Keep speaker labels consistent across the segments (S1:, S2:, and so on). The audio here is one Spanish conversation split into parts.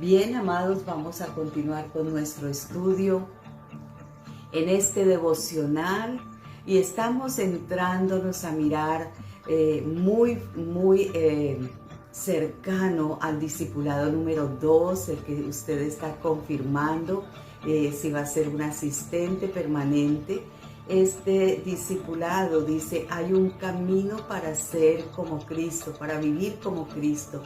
S1: Bien, amados, vamos a continuar con nuestro estudio en este devocional y estamos entrándonos a mirar muy cercano al discipulado número 2, el que usted está confirmando si va a ser un asistente permanente. Este discipulado dice, hay un camino para ser como Cristo, para vivir como Cristo.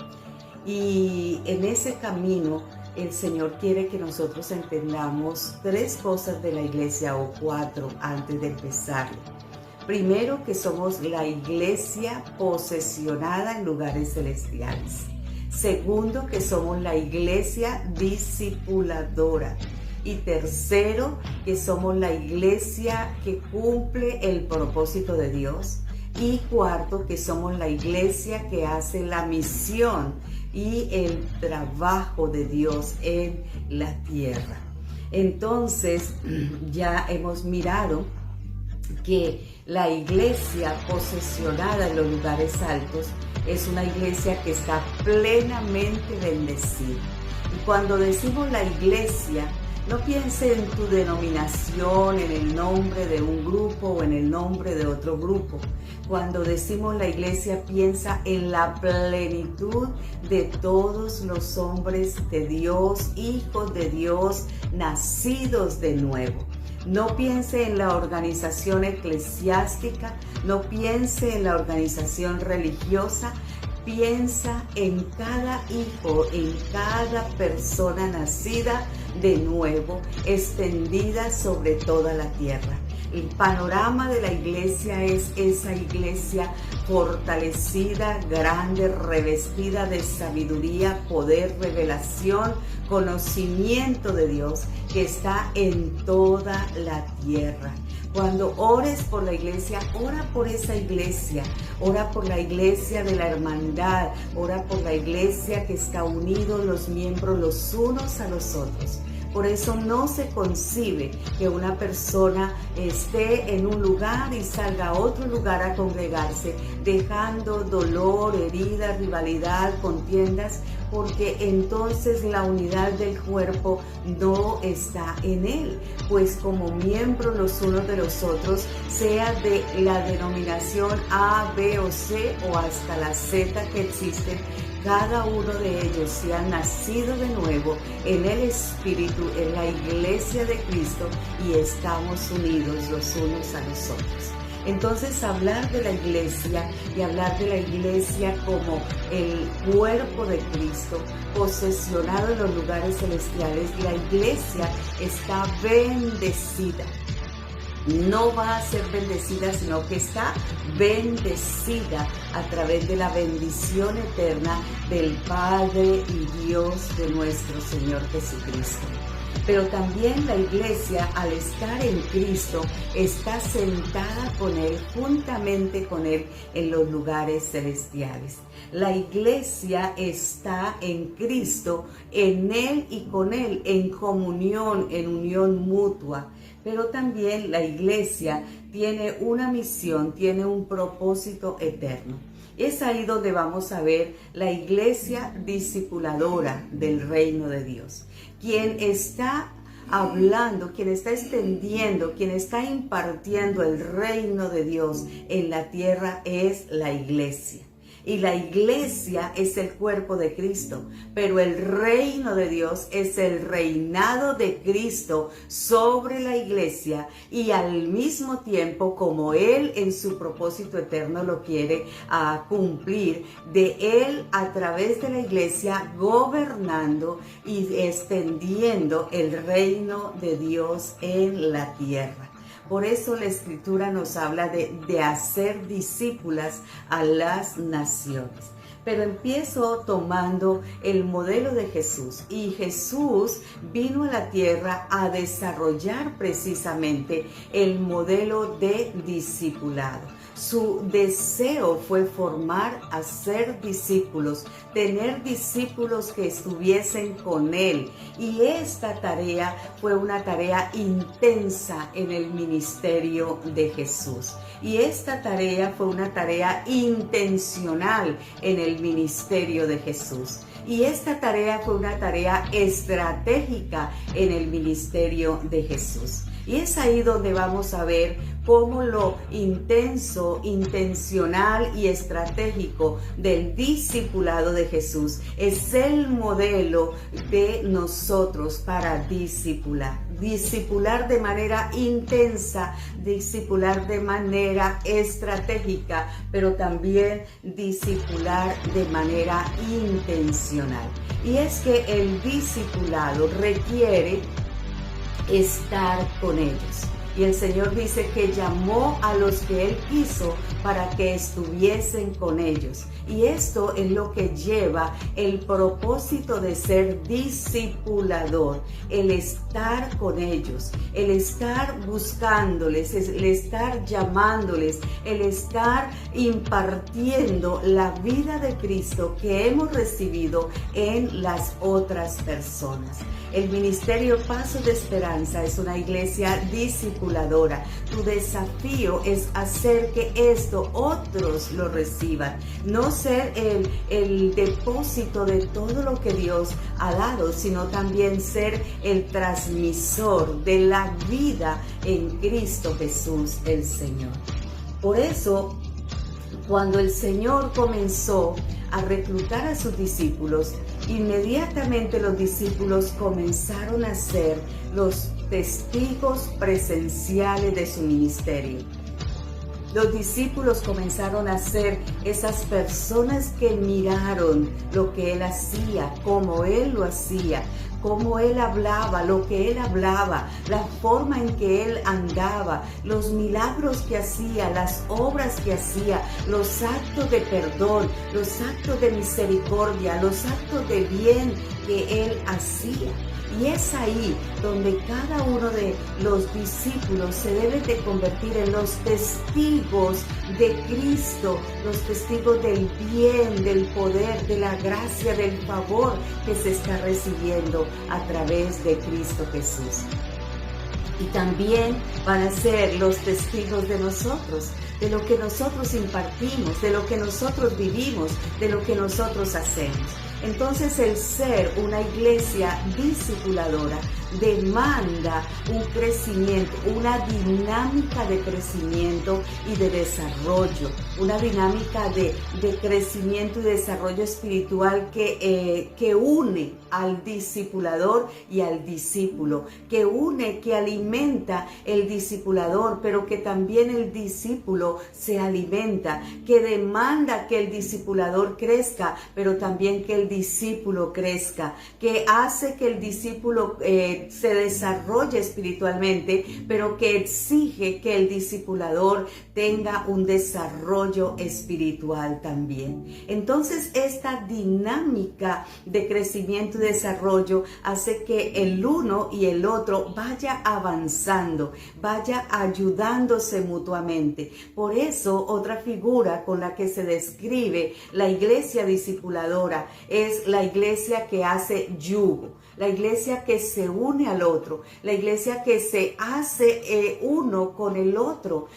S1: Y en ese camino el Señor quiere que nosotros entendamos 3 cosas de la iglesia o 4 antes de empezarlo. Primero, que somos la iglesia posesionada en lugares celestiales. Segundo, que somos la iglesia discipuladora. Y tercero, que somos la iglesia que cumple el propósito de Dios. Y cuarto, que somos la iglesia que hace la misión y el trabajo de Dios en la tierra. Entonces, ya hemos mirado que la iglesia posesionada en los lugares altos es una iglesia que está plenamente bendecida. Y cuando decimos la iglesia, no piense en tu denominación, en el nombre de un grupo o en el nombre de otro grupo. Cuando decimos la iglesia, piensa en la plenitud de todos los hombres de Dios, hijos de Dios, nacidos de nuevo. No piense en la organización eclesiástica, no piense en la organización religiosa. Piensa en cada hijo, en cada persona nacida de nuevo, extendida sobre toda la tierra. El panorama de la iglesia es esa iglesia fortalecida, grande, revestida de sabiduría, poder, revelación, conocimiento de Dios que está en toda la tierra. Cuando ores por la iglesia, ora por esa iglesia, ora por la iglesia de la hermandad, ora por la iglesia que está unidos los miembros los unos a los otros. Por eso no se concibe que una persona esté en un lugar y salga a otro lugar a congregarse, dejando dolor, heridas, rivalidad, contiendas, porque entonces la unidad del cuerpo no está en él, pues como miembros los unos de los otros, sea de la denominación A, B o C o hasta la Z que existen, cada uno de ellos se ha nacido de nuevo en el Espíritu, en la iglesia de Cristo, y estamos unidos los unos a los otros. Entonces, hablar de la iglesia y hablar de la iglesia como el cuerpo de Cristo, posesionado en los lugares celestiales, la iglesia está bendecida. No va a ser bendecida, sino que está bendecida a través de la bendición eterna del Padre y Dios de nuestro Señor Jesucristo. Pero también la iglesia, al estar en Cristo, está sentada con Él, juntamente con Él, en los lugares celestiales. La iglesia está en Cristo, en Él y con Él, en comunión, en unión mutua. Pero también la iglesia tiene una misión, tiene un propósito eterno. Es ahí donde vamos a ver la iglesia discipuladora del reino de Dios. Quien está hablando, quien está extendiendo, quien está impartiendo el reino de Dios en la tierra es la iglesia. Y la iglesia es el cuerpo de Cristo, pero el reino de Dios es el reinado de Cristo sobre la iglesia, y al mismo tiempo, como Él en su propósito eterno lo quiere cumplir, de Él a través de la iglesia gobernando y extendiendo el reino de Dios en la tierra. Por eso la Escritura nos habla de hacer discípulas a las naciones. Pero empiezo tomando el modelo de Jesús. Y Jesús vino a la tierra a desarrollar precisamente el modelo de discipulado. Su deseo fue formar, hacer discípulos, tener discípulos que estuviesen con Él. Y esta tarea fue una tarea intensa en el ministerio de Jesús. Y esta tarea fue una tarea intencional en el el ministerio de Jesús. Y esta tarea fue una tarea estratégica en el ministerio de Jesús. Y es ahí donde vamos a ver cómo lo intenso, intencional y estratégico del discipulado de Jesús es el modelo de nosotros para discipular. Discipular de manera intensa, discipular de manera estratégica, pero también discipular de manera intencional. Y es que el discipulado requiere estar con ellos. Y el Señor dice que llamó a los que Él quiso para que estuviesen con ellos. Y esto es lo que lleva el propósito de ser discipulador, el estar con ellos, el estar buscándoles, el estar llamándoles, el estar impartiendo la vida de Cristo que hemos recibido en las otras personas. El Ministerio Paso de Esperanza es una iglesia discipuladora. Tu desafío es hacer que esto otros lo reciban, no ser el depósito de todo lo que Dios ha dado, sino también ser el transmisor de la vida en Cristo Jesús el Señor. Por eso, cuando el Señor comenzó a reclutar a sus discípulos, inmediatamente los discípulos comenzaron a ser los testigos presenciales de su ministerio. Los discípulos comenzaron a ser esas personas que miraron lo que Él hacía, cómo Él lo hacía, cómo Él hablaba, lo que Él hablaba, la forma en que Él andaba, los milagros que hacía, las obras que hacía, los actos de perdón, los actos de misericordia, los actos de bien que Él hacía. Y es ahí donde cada uno de los discípulos se debe de convertir en los testigos de Cristo, los testigos del bien, del poder, de la gracia, del favor que se está recibiendo a través de Cristo Jesús. Y también van a ser los testigos de nosotros, de lo que nosotros impartimos, de lo que nosotros vivimos, de lo que nosotros hacemos. Entonces el ser una iglesia discipuladora demanda un crecimiento, una dinámica de crecimiento y de desarrollo, una dinámica de crecimiento y desarrollo espiritual que une al discipulador y al discípulo, que une, que alimenta el discipulador, pero que también el discípulo se alimenta, que demanda que el discipulador crezca, pero también que el discípulo crezca, que hace que el discípulo se desarrolle espiritualmente, pero que exige que el discipulador tenga un desarrollo espiritual también. Entonces, esta dinámica de crecimiento y desarrollo hace que el uno y el otro vaya avanzando, vaya ayudándose mutuamente. Por eso, otra figura con la que se describe la iglesia discipuladora es la iglesia que hace yugo, la iglesia que se une al otro, la iglesia que se hace uno con el otro,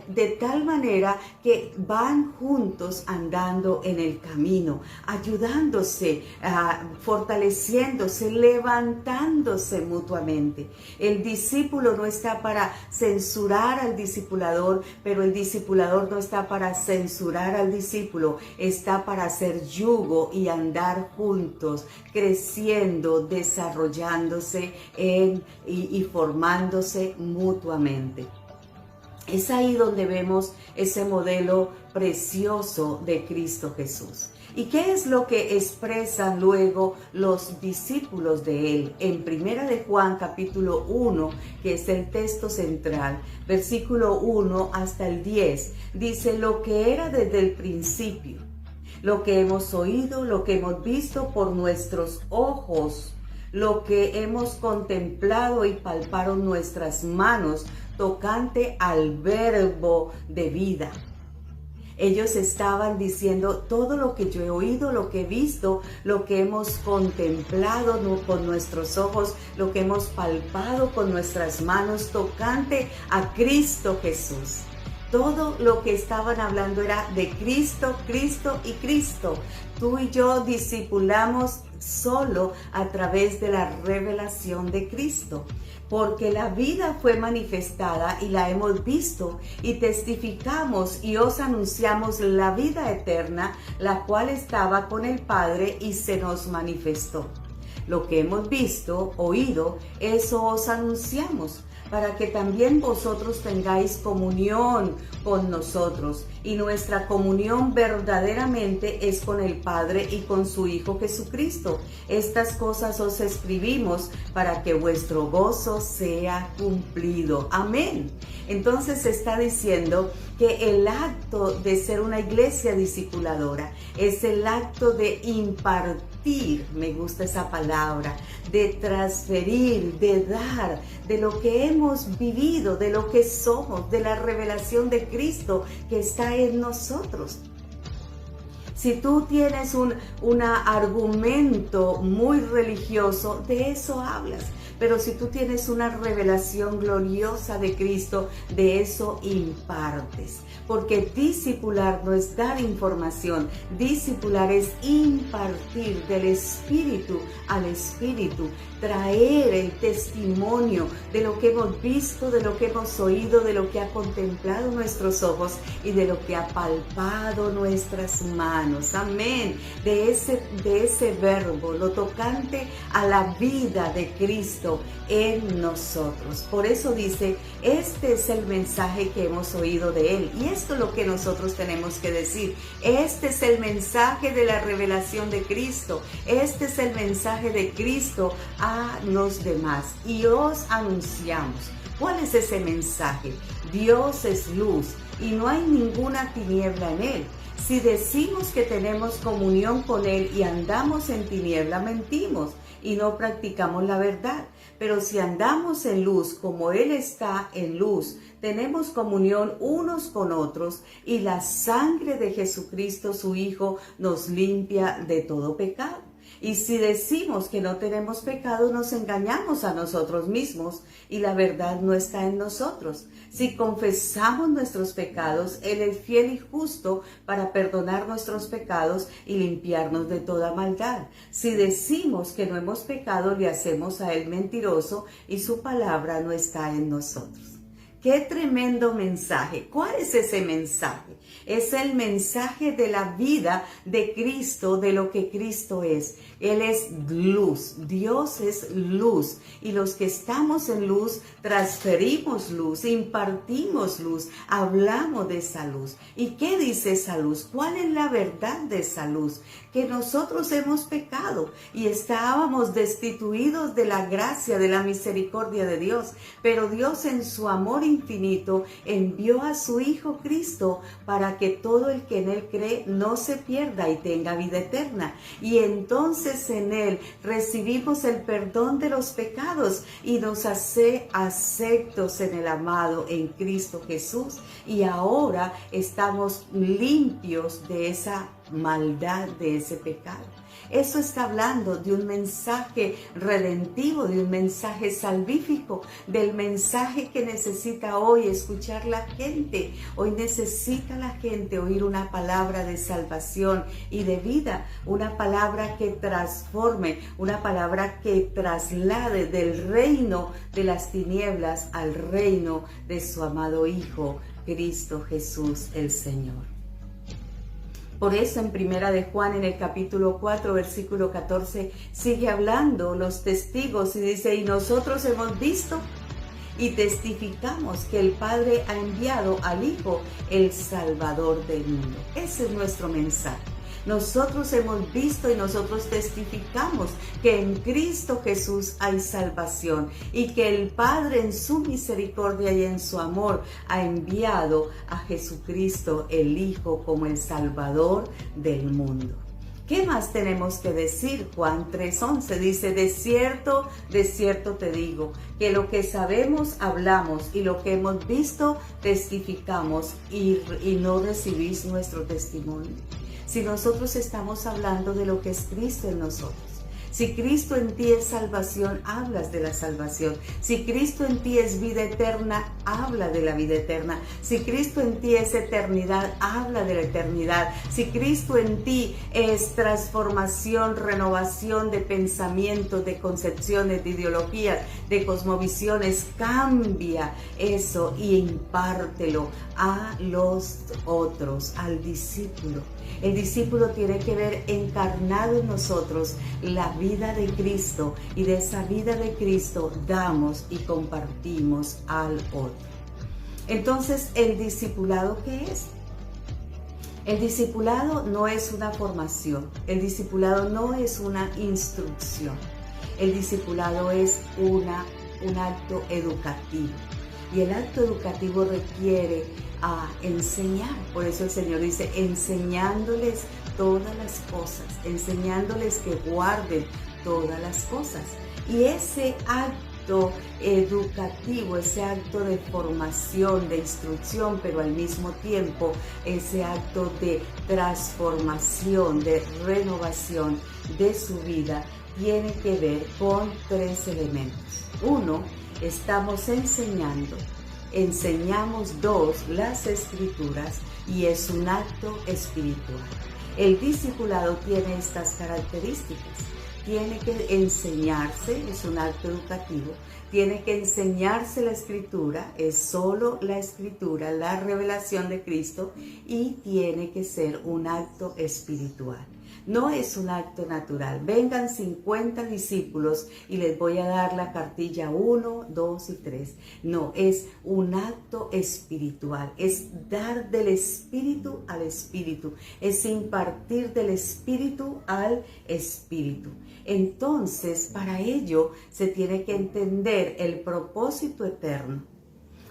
S1: de tal manera que van juntos andando en el camino, ayudándose, fortaleciéndose, levantándose mutuamente. El discípulo no está para censurar al discipulador, pero el discipulador no está para censurar al discípulo, está para hacer yugo y andar juntos, creciendo, desarrollándose y formándose mutuamente. Es ahí donde vemos ese modelo precioso de Cristo Jesús. ¿Y qué es lo que expresan luego los discípulos de Él? En 1 de Juan capítulo 1, que es el texto central, versículo 1 hasta el 10, dice: lo que era desde el principio, lo que hemos oído, lo que hemos visto por nuestros ojos, lo que hemos contemplado y palparon nuestras manos tocante al verbo de vida. Ellos estaban diciendo todo lo que yo he oído, lo que he visto, lo que hemos contemplado con nuestros ojos, lo que hemos palpado con nuestras manos tocante a Cristo Jesús. Todo lo que estaban hablando era de Cristo, Cristo y Cristo. Tú y yo discipulamos solo a través de la revelación de Cristo, porque la vida fue manifestada y la hemos visto y testificamos y os anunciamos la vida eterna, la cual estaba con el Padre y se nos manifestó. Lo que hemos visto, oído, eso os anunciamos, para que también vosotros tengáis comunión con nosotros. Y nuestra comunión verdaderamente es con el Padre y con su Hijo Jesucristo. Estas cosas os escribimos para que vuestro gozo sea cumplido. Amén. Entonces está diciendo que el acto de ser una iglesia discipuladora es el acto de impartir, me gusta esa palabra, de transferir, de dar, de lo que hemos vivido, de lo que somos, de la revelación de Cristo que está en nosotros. Si tú tienes un argumento muy religioso, de eso hablas. Pero si tú tienes una revelación gloriosa de Cristo, de eso impartes. Porque discipular no es dar información, discipular es impartir del espíritu al espíritu, traer el testimonio de lo que hemos visto, de lo que hemos oído, de lo que ha contemplado nuestros ojos y de lo que ha palpado nuestras manos. Amén. De ese verbo, lo tocante a la vida de Cristo en nosotros. Por eso dice, este es el mensaje que hemos oído de Él. Y esto es lo que nosotros tenemos que decir. Este es el mensaje de la revelación de Cristo. Este es el mensaje de Cristo a los demás. Y os anunciamos. ¿Cuál es ese mensaje? Dios es luz y no hay ninguna tiniebla en Él. Si decimos que tenemos comunión con Él y andamos en tiniebla, mentimos y no practicamos la verdad. Pero si andamos en luz como Él está en luz, tenemos comunión unos con otros y la sangre de Jesucristo, su Hijo, nos limpia de todo pecado. Y si decimos que no tenemos pecado, nos engañamos a nosotros mismos y la verdad no está en nosotros. Si confesamos nuestros pecados, Él es fiel y justo para perdonar nuestros pecados y limpiarnos de toda maldad. Si decimos que no hemos pecado, le hacemos a Él mentiroso y su palabra no está en nosotros. ¡Qué tremendo mensaje! ¿Cuál es ese mensaje? Es el mensaje de la vida de Cristo, de lo que Cristo es. Él es luz, Dios es luz. Y los que estamos en luz, transferimos luz, impartimos luz, hablamos de esa luz. ¿Y qué dice esa luz? ¿Cuál es la verdad de esa luz? Que nosotros hemos pecado y estábamos destituidos de la gracia, de la misericordia de Dios. Pero Dios en su amor infinito envió a su Hijo Cristo para que todo el que en Él cree no se pierda y tenga vida eterna. Y entonces en Él recibimos el perdón de los pecados y nos hace aceptos en el amado, en Cristo Jesús. Y ahora estamos limpios de esa maldad, de ese pecado. Eso está hablando de un mensaje redentivo, de un mensaje salvífico, del mensaje que necesita hoy escuchar la gente. Hoy necesita la gente oír una palabra de salvación y de vida, una palabra que transforme, una palabra que traslade del reino de las tinieblas al reino de su amado Hijo, Cristo Jesús el Señor. Por eso en Primera de Juan, en el capítulo 4, versículo 14, sigue hablando los testigos y dice, y nosotros hemos visto y testificamos que el Padre ha enviado al Hijo, el Salvador del mundo. Ese es nuestro mensaje. Nosotros hemos visto y nosotros testificamos que en Cristo Jesús hay salvación y que el Padre en su misericordia y en su amor ha enviado a Jesucristo el Hijo como el Salvador del mundo. ¿Qué más tenemos que decir? Juan 3:11 dice, de cierto te digo, que lo que sabemos hablamos y lo que hemos visto testificamos y no recibís nuestro testimonio. Si nosotros estamos hablando de lo que es Cristo en nosotros, Si Cristo en ti es salvación, hablas de la salvación. Si Cristo en ti es vida eterna, habla de la vida eterna. Si Cristo en ti es eternidad, habla de la eternidad. Si Cristo en ti es transformación, renovación de pensamientos, de concepciones, de ideologías, de cosmovisiones, cambia eso y impártelo a los otros, al discípulo. El discípulo tiene que ver encarnado en nosotros la vida de Cristo, y de esa vida de Cristo damos y compartimos al otro. Entonces, ¿el discipulado qué es? El discipulado no es una formación, el discipulado no es una instrucción, el discipulado es un acto educativo. Y el acto educativo requiere enseñar. Por eso el Señor dice, enseñándoles todas las cosas, enseñándoles que guarden todas las cosas. Y ese acto educativo, ese acto de formación, de instrucción, pero al mismo tiempo ese acto de transformación, de renovación de su vida, tiene que ver con tres elementos. Uno, estamos enseñamos. Dos, las Escrituras, y es un acto espiritual. El discipulado tiene estas características. Tiene que enseñarse, es un acto educativo. Tiene que enseñarse la Escritura, es solo la Escritura, la revelación de Cristo, y tiene que ser un acto espiritual. No es un acto natural. Vengan 50 discípulos y les voy a dar la cartilla 1, 2 y 3. No, es un acto espiritual. Es dar del espíritu al espíritu. Es impartir del espíritu al espíritu. Entonces, para ello se tiene que entender el propósito eterno.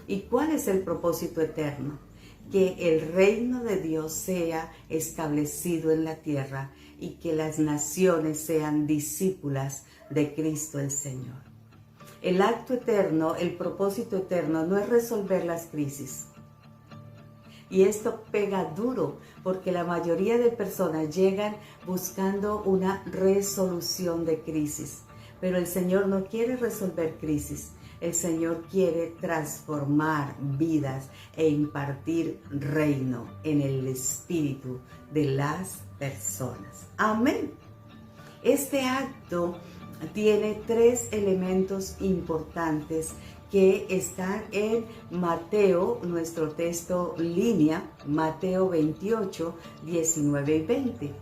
S1: ¿Y cuál es el propósito eterno? Que el reino de Dios sea establecido en la tierra y que las naciones sean discípulas de Cristo el Señor. El acto eterno, el propósito eterno no es resolver las crisis. Y esto pega duro porque la mayoría de personas llegan buscando una resolución de crisis. Pero el Señor no quiere resolver crisis. El Señor quiere transformar vidas e impartir reino en el espíritu de las personas. Amén. Este acto tiene tres elementos importantes que están en Mateo, nuestro texto línea, Mateo 28, 19 y 20.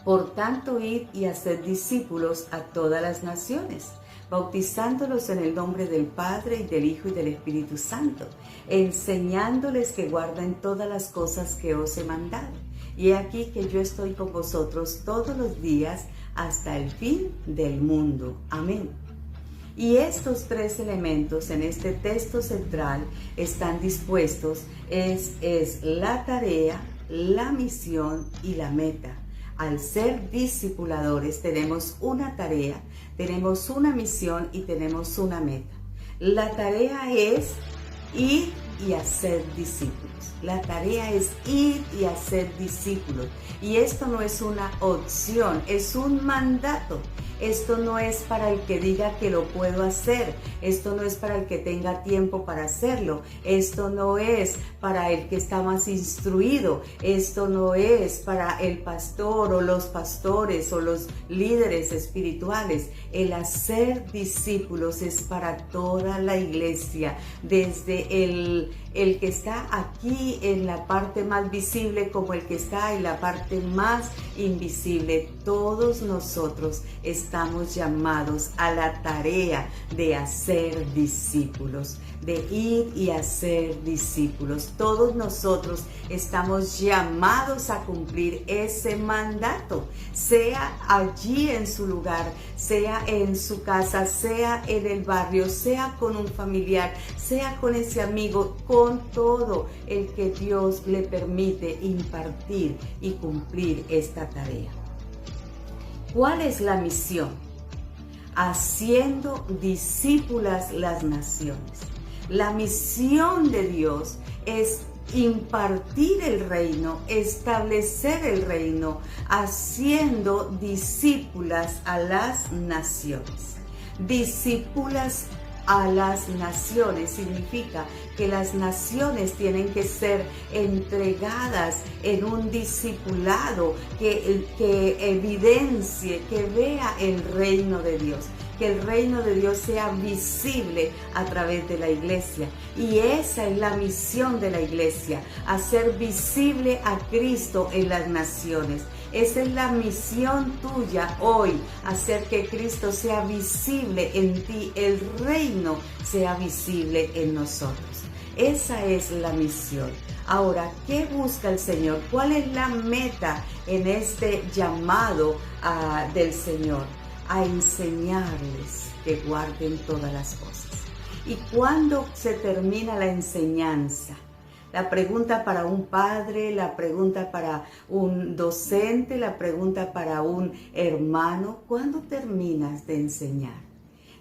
S1: Por tanto, id y haced discípulos a todas las naciones, bautizándolos en el nombre del Padre y del Hijo y del Espíritu Santo, enseñándoles que guarden todas las cosas que os he mandado. Y he aquí que yo estoy con vosotros todos los días hasta el fin del mundo. Amén. Y estos tres elementos en este texto central están dispuestos, es la tarea, la misión y la meta. Al ser discipuladores tenemos una tarea, tenemos una misión y tenemos una meta. La tarea es ir y hacer discípulos. La tarea es ir y hacer discípulos. Y esto no es una opción, es un mandato. Esto no es para el que diga que lo puedo hacer. Esto no es para el que tenga tiempo para hacerlo. Esto no es para el que está más instruido. Esto no es para el pastor o los pastores o los líderes espirituales. El hacer discípulos es para toda la iglesia, desde el que está aquí en la parte más visible como el que está en la parte más invisible. Todos nosotros estamos llamados a la tarea de hacer discípulos, de ir y hacer discípulos. Todos nosotros estamos llamados a cumplir ese mandato, sea allí en su lugar, sea en su casa, sea en el barrio, sea con un familiar, sea con ese amigo, con todo el que Dios le permite impartir y cumplir esta tarea. ¿Cuál es la misión? Haciendo discípulas las naciones. La misión de Dios es impartir el reino, establecer el reino, haciendo discípulas a las naciones. Discípulas a las naciones significa que las naciones tienen que ser entregadas en un discipulado que evidencie, que vea el reino de Dios, que el reino de Dios sea visible a través de la iglesia. Y esa es la misión de la iglesia, hacer visible a Cristo en las naciones. Esa es la misión tuya hoy, hacer que Cristo sea visible en ti, el reino sea visible en nosotros. Esa es la misión. Ahora, ¿qué busca el Señor? ¿Cuál es la meta en este llamado del Señor? A enseñarles que guarden todas las cosas. ¿Y cuándo se termina la enseñanza? La pregunta para un padre, la pregunta para un docente, la pregunta para un hermano, ¿cuándo terminas de enseñar?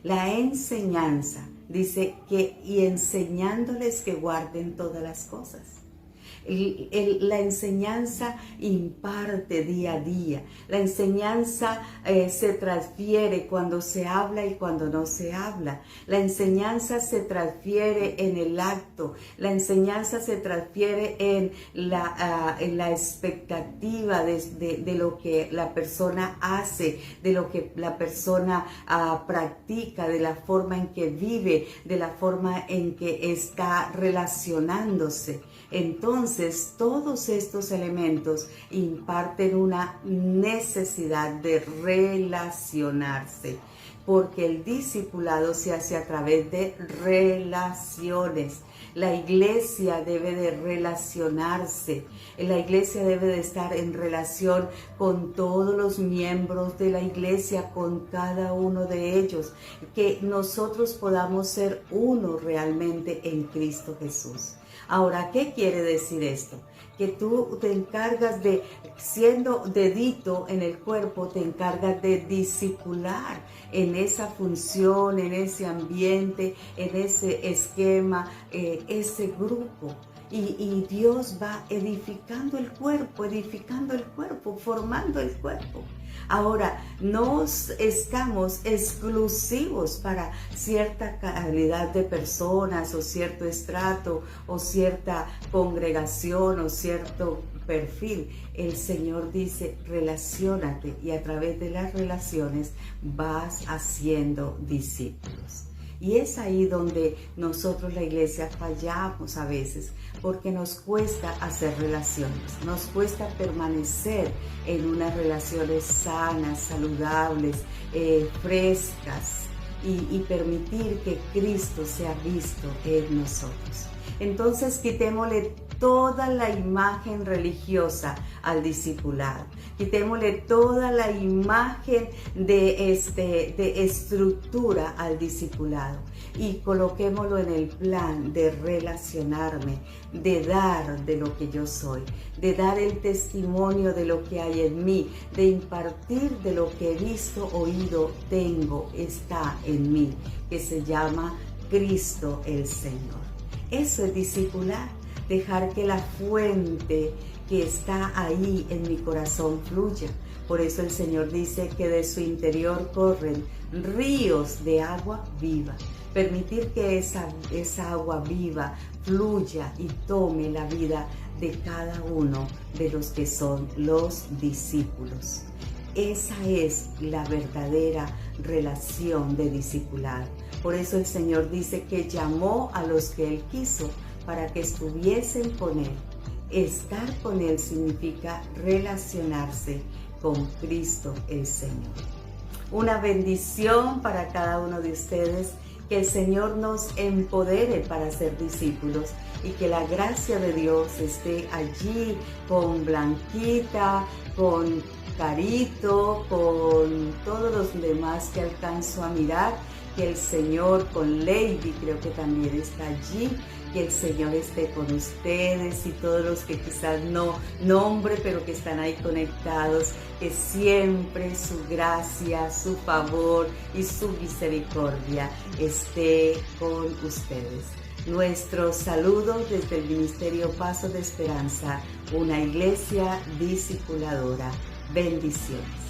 S1: La enseñanza dice que y enseñándoles que guarden todas las cosas. La enseñanza imparte día a día. La enseñanza se transfiere cuando se habla y cuando no se habla. La enseñanza se transfiere en el acto. La enseñanza se transfiere en la expectativa de lo que la persona hace, de lo que la persona practica, de la forma en que vive, de la forma en que está relacionándose. Entonces, todos estos elementos imparten una necesidad de relacionarse, porque el discipulado se hace a través de relaciones. La iglesia debe de relacionarse. La iglesia debe de estar en relación con todos los miembros de la iglesia, con cada uno de ellos. Que nosotros podamos ser uno realmente en Cristo Jesús. Ahora, ¿qué quiere decir esto? Que tú te encargas de, siendo dedito en el cuerpo, te encargas de discipular en esa función, en ese ambiente, en ese esquema, ese grupo. Y Dios va edificando el cuerpo, formando el cuerpo. Ahora, no estamos exclusivos para cierta calidad de personas o cierto estrato o cierta congregación o cierto perfil. El Señor dice, relaciónate y a través de las relaciones vas haciendo discípulos. Y es ahí donde nosotros, la iglesia, fallamos a veces, porque nos cuesta hacer relaciones, nos cuesta permanecer en unas relaciones sanas, saludables, frescas, y permitir que Cristo sea visto en nosotros. Entonces, quitémosle toda la imagen religiosa al discipulado. Quitémosle toda la imagen de estructura al discipulado y coloquémoslo en el plan de relacionarme, de dar de lo que yo soy, de dar el testimonio de lo que hay en mí, de impartir de lo que he visto, oído, tengo, está en mí, que se llama Cristo el Señor. Eso es discipular, dejar que la fuente que está ahí en mi corazón fluya. Por eso el Señor dice que de su interior corren ríos de agua viva. Permitir que esa agua viva fluya y tome la vida de cada uno de los que son los discípulos. Esa es la verdadera relación de discipulado. Por eso el Señor dice que llamó a los que Él quiso para que estuviesen con Él. Estar con Él significa relacionarse con Cristo el Señor. Una bendición para cada uno de ustedes. Que el Señor nos empodere para ser discípulos y que la gracia de Dios esté allí con Blanquita, con Carito, con todos los demás que alcanzo a mirar. Que el Señor, con Lady, creo que también está allí, que el Señor esté con ustedes y todos los que quizás no nombre, pero que están ahí conectados, que siempre su gracia, su favor y su misericordia esté con ustedes. Nuestro saludo desde el Ministerio Paso de Esperanza, una iglesia discipuladora. Bendiciones.